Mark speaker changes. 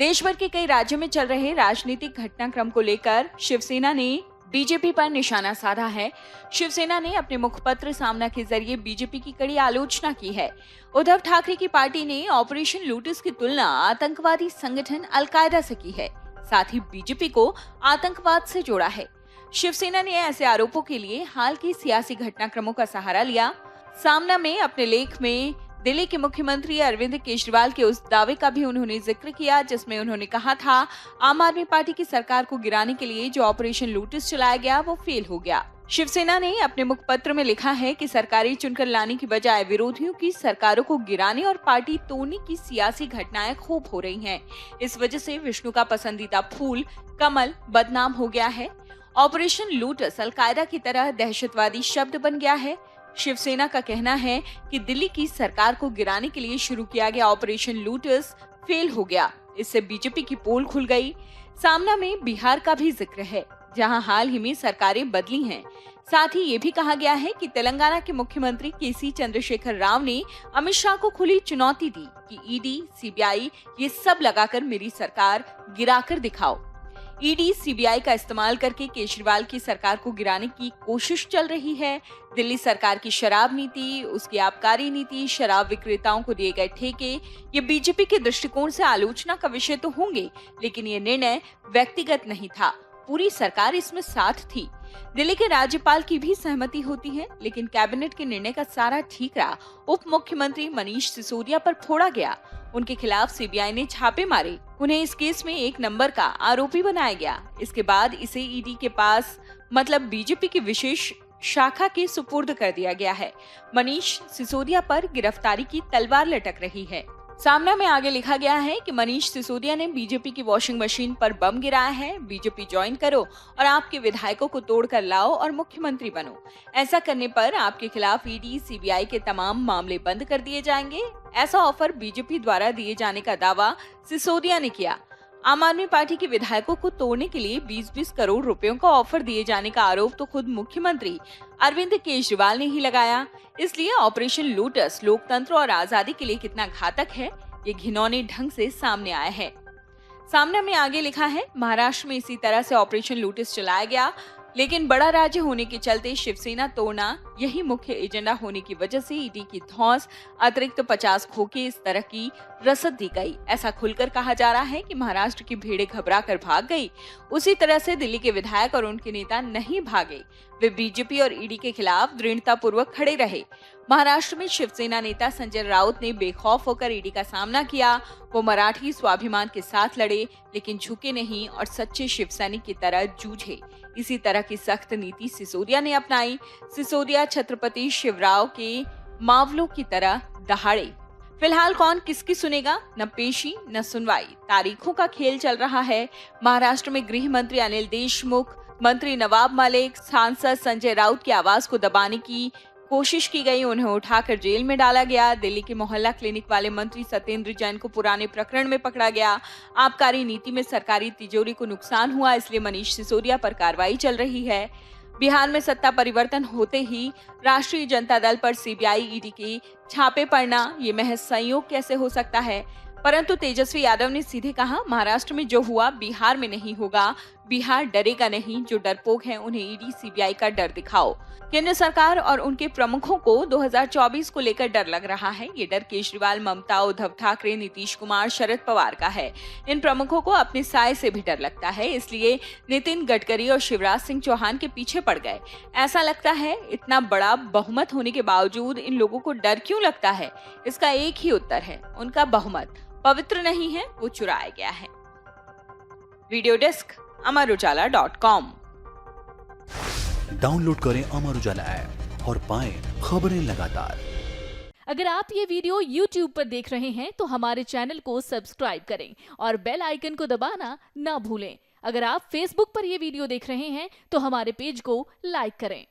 Speaker 1: देश भर के कई राज्यों में चल रहे राजनीतिक घटनाक्रम को लेकर शिवसेना ने बीजेपी पर निशाना साधा है। शिवसेना ने अपने मुखपत्र सामना के जरिए बीजेपी की कड़ी आलोचना की है। उद्धव ठाकरे की पार्टी ने ऑपरेशन लोटस की तुलना आतंकवादी संगठन अलकायदा से की है, साथ ही बीजेपी को आतंकवाद से जोड़ा है। शिवसेना ने ऐसे आरोपों के लिए हाल के सियासी घटनाक्रमों का सहारा लिया। सामना में अपने लेख में दिल्ली के मुख्यमंत्री अरविंद केजरीवाल के उस दावे का भी उन्होंने जिक्र किया जिसमें उन्होंने कहा था, आम आदमी पार्टी की सरकार को गिराने के लिए जो ऑपरेशन लोटस चलाया गया वो फेल हो गया। शिवसेना ने अपने मुखपत्र में लिखा है कि सरकारें चुनकर लाने की बजाय विरोधियों की सरकारों को गिराने और पार्टी तोड़ने की सियासी घटनाएं खूब हो रही हैं। इस वजह से विष्णु का पसंदीदा फूल कमल बदनाम हो गया है। ऑपरेशन लोटस अलकायदा की तरह दहशतवादी शब्द बन गया है। शिवसेना का कहना है कि दिल्ली की सरकार को गिराने के लिए शुरू किया गया ऑपरेशन लोटस फेल हो गया। इससे बीजेपी की पोल खुल गई। सामना में बिहार का भी जिक्र है, जहां हाल ही में सरकारें बदली हैं। साथ ही ये भी कहा गया है कि तेलंगाना के मुख्यमंत्री केसी चंद्रशेखर राव ने अमित शाह को खुली चुनौती दी कि ईडी, सीबीआई ये सब लगाकर मेरी सरकार गिराकर दिखाओ। ईडी, सीबीआई का इस्तेमाल करके केजरीवाल की सरकार को गिराने की कोशिश चल रही है। दिल्ली सरकार की शराब नीति, उसकी आबकारी नीति, शराब विक्रेताओं को दिए गए ठेके, ये बीजेपी के दृष्टिकोण से आलोचना का विषय तो होंगे, लेकिन ये निर्णय व्यक्तिगत नहीं था, पूरी सरकार इसमें साथ थी। दिल्ली के राज्यपाल की भी सहमति होती है, लेकिन कैबिनेट के निर्णय का सारा ठीकरा उप मुख्यमंत्री मनीष सिसोदिया पर फोड़ा गया। उनके खिलाफ सीबीआई ने छापे मारे, उन्हें इस केस में 1 नंबर का आरोपी बनाया गया। इसके बाद इसे ईडी के पास मतलब बीजेपी की विशेष शाखा के सुपुर्द कर दिया गया है। मनीष सिसोदिया पर गिरफ्तारी की तलवार लटक रही है। सामना में आगे लिखा गया है कि मनीष सिसोदिया ने बीजेपी की वॉशिंग मशीन पर बम गिराया है। बीजेपी ज्वाइन करो और आपके विधायकों को तोड़कर लाओ और मुख्यमंत्री बनो। ऐसा करने पर आपके खिलाफ ईडी, सीबीआई के तमाम मामले बंद कर दिए जाएंगे। ऐसा ऑफर बीजेपी द्वारा दिए जाने का दावा सिसोदिया ने किया। आम आदमी पार्टी के विधायकों को तोड़ने के लिए 20-20 करोड़ रुपयों का ऑफर दिए जाने का आरोप तो खुद मुख्यमंत्री अरविंद केजरीवाल ने ही लगाया। इसलिए ऑपरेशन लोटस लोकतंत्र और आजादी के लिए कितना घातक है, ये घिनौने ढंग से सामने आया है। सामने में आगे लिखा है, महाराष्ट्र में इसी तरह से ऑपरेशन लोटस चलाया गया, लेकिन बड़ा राज्य होने के चलते शिवसेना तोड़ना यही मुख्य एजेंडा होने की वजह से ईडी की धौंस अतिरिक्त 50 खोखे इस तरह की रसद दी गई। ऐसा खुलकर कहा जा रहा है कि महाराष्ट्र की भीड़ें घबरा कर भाग गई। उसी तरह से दिल्ली के विधायक और उनके नेता नहीं भागे, वे बीजेपी और ईडी के खिलाफ दृढ़ता पूर्वक खड़े रहे। महाराष्ट्र में शिवसेना नेता संजय राउत ने बेखौफ होकर ईडी का सामना किया। वो मराठी स्वाभिमान के साथ लड़े, लेकिन झुके नहीं और सच्चे शिव सैनिक की तरह जूझे। इसी तरह की सख्त नीति सिसोदिया ने अपनाई। सिसोदिया छत्रपति शिवराव के मावलों की तरह दहाड़े। फिलहाल कौन किसकी सुनेगा, न पेशी न सुनवाई, तारीखों का खेल चल रहा है। महाराष्ट्र में गृह मंत्री अनिल देशमुख, मंत्री नवाब मलिक, सांसद संजय राउत की आवाज को दबाने की कोशिश की गई, उन्हें उठाकर जेल में डाला गया। दिल्ली के मोहल्ला क्लिनिक वाले मंत्री सत्येंद्र जैन को पुराने प्रकरण में पकड़ा गया। आबकारी नीति में सरकारी तिजोरी को नुकसान हुआ, इसलिए मनीष सिसोदिया पर कार्रवाई चल रही है। बिहार में सत्ता परिवर्तन होते ही राष्ट्रीय जनता दल पर सीबीआई, ईडी के छापे पड़ना, ये महज संयोग कैसे हो सकता है। परंतु तेजस्वी यादव ने सीधे कहा, महाराष्ट्र में जो हुआ बिहार में नहीं होगा। बिहार डरेगा नहीं, जो डरपोक हैं उन्हें ईडी, सीबीआई का डर दिखाओ। केंद्र सरकार और उनके प्रमुखों को 2024 को लेकर डर लग रहा है। ये डर केजरीवाल, ममता, उद्धव ठाकरे, नीतीश कुमार, शरद पवार का है। इन प्रमुखों को अपने साय से भी डर लगता है, इसलिए नितिन गडकरी और शिवराज सिंह चौहान के पीछे पड़ गए। ऐसा लगता है इतना बड़ा बहुमत होने के बावजूद इन लोगों को डर क्यों लगता है? इसका एक ही उत्तर है, उनका बहुमत पवित्र नहीं है, वो चुराया गया है। Video desk amarujala.com।
Speaker 2: डाउनलोड करें अमर उजाला ऐप और पाएं खबरें लगातार।
Speaker 3: अगर आप ये वीडियो YouTube पर देख रहे हैं तो हमारे चैनल को सब्सक्राइब करें और बेल आइकन को दबाना ना भूलें। अगर आप Facebook पर ये वीडियो देख रहे हैं तो हमारे पेज को लाइक करें।